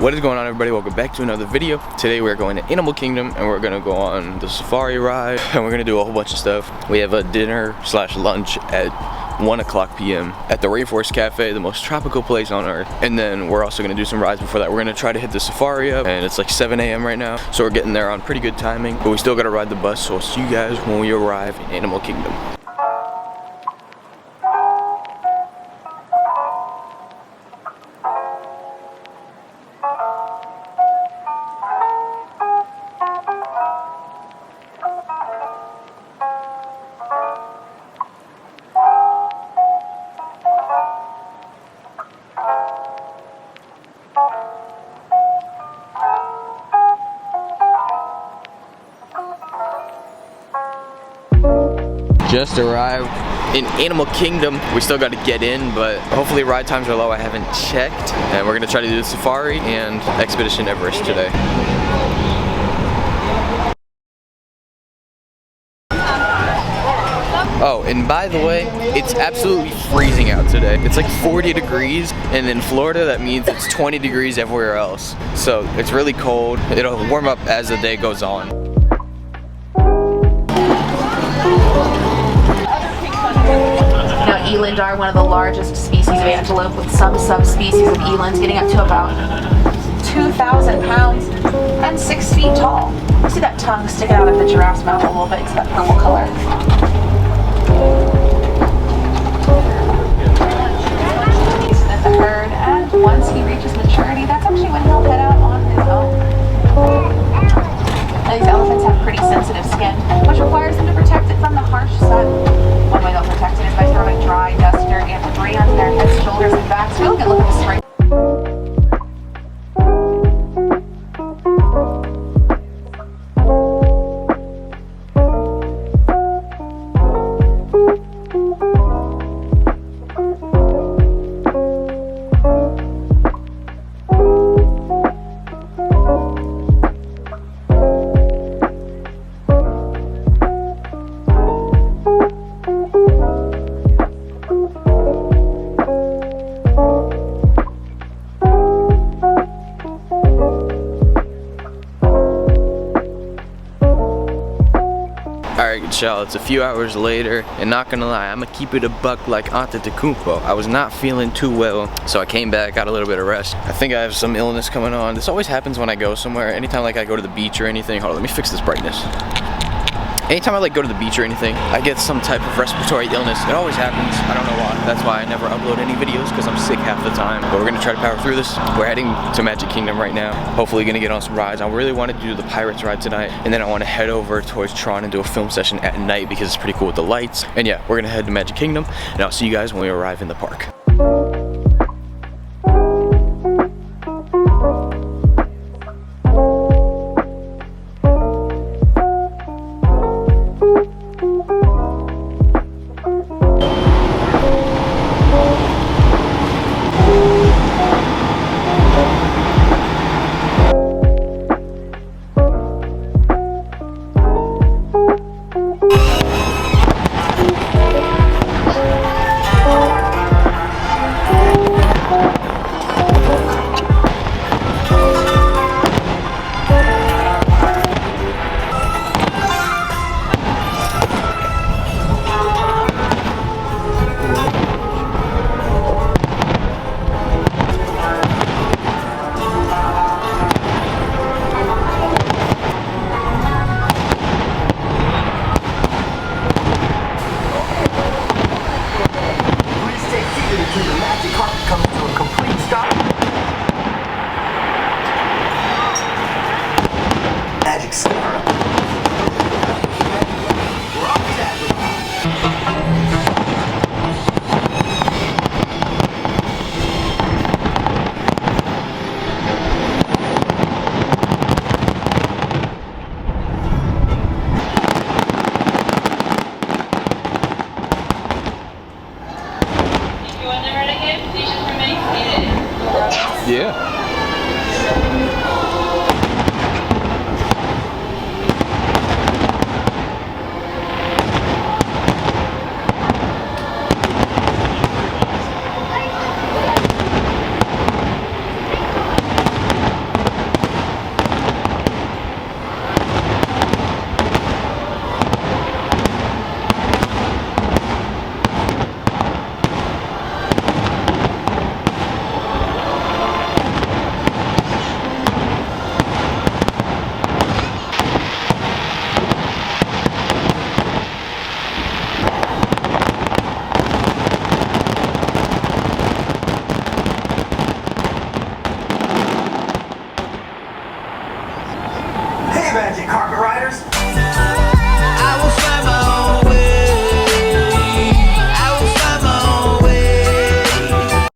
What is going on, everybody? Welcome back to another video. Today we're going to Animal Kingdom and we're gonna go on the safari ride and we're gonna do a whole bunch of stuff. We have a dinner slash lunch at 1:00 p.m. at the Rainforest Cafe, the most tropical place on earth. And then we're also gonna do some rides before that. We're gonna try to hit the safari up, and it's like 7 a.m. right now, so we're getting there on pretty good timing. But we still gotta ride the bus, so I'll see you guys when we arrive in Animal Kingdom. Just arrived in Animal Kingdom. We still got to get in, but hopefully ride times are low. I haven't checked. And we're gonna try to do the safari and Expedition Everest today. Oh, and by the way, it's absolutely freezing out today. It's like 40 degrees, and in Florida that means it's 20 degrees everywhere else. So it's really cold. It'll warm up as the day goes on. Eland are one of the largest species of antelope, with some subspecies of elands getting up to about 2,000 pounds and 6 feet tall. You see that tongue sticking out of the giraffe's mouth a little bit. It's that purple color. At the herd, and once he reaches maturity, that's actually when he'll head out on his own. Now, these elephants have pretty sensitive skin, which requires them to protect it from the harsh sun. One way they'll protect it is by throwing dry dust, dirt, and debris onto their heads, shoulders, and backs. Really good looking spring. Alright, y'all, it's a few hours later, and not gonna lie, I'm gonna keep it a buck like Antetokounmpo. I was not feeling too well, so I came back, got a little bit of rest. I think I have some illness coming on. This always happens when I go somewhere. Anytime like I go to the beach or anything. Hold on, let me fix this brightness. Anytime I like go to the beach or anything, I get some type of respiratory illness. It always happens. I don't know why. That's why I never upload any videos, because I'm sick half the time. But we're gonna try to power through this. We're heading to Magic Kingdom right now. Hopefully gonna get on some rides. I really wanted to do the Pirates ride tonight, and then I want to head over towards Tron and do a film session at night because it's pretty cool with the lights. And yeah, we're gonna head to Magic Kingdom, and I'll see you guys when we arrive in the park.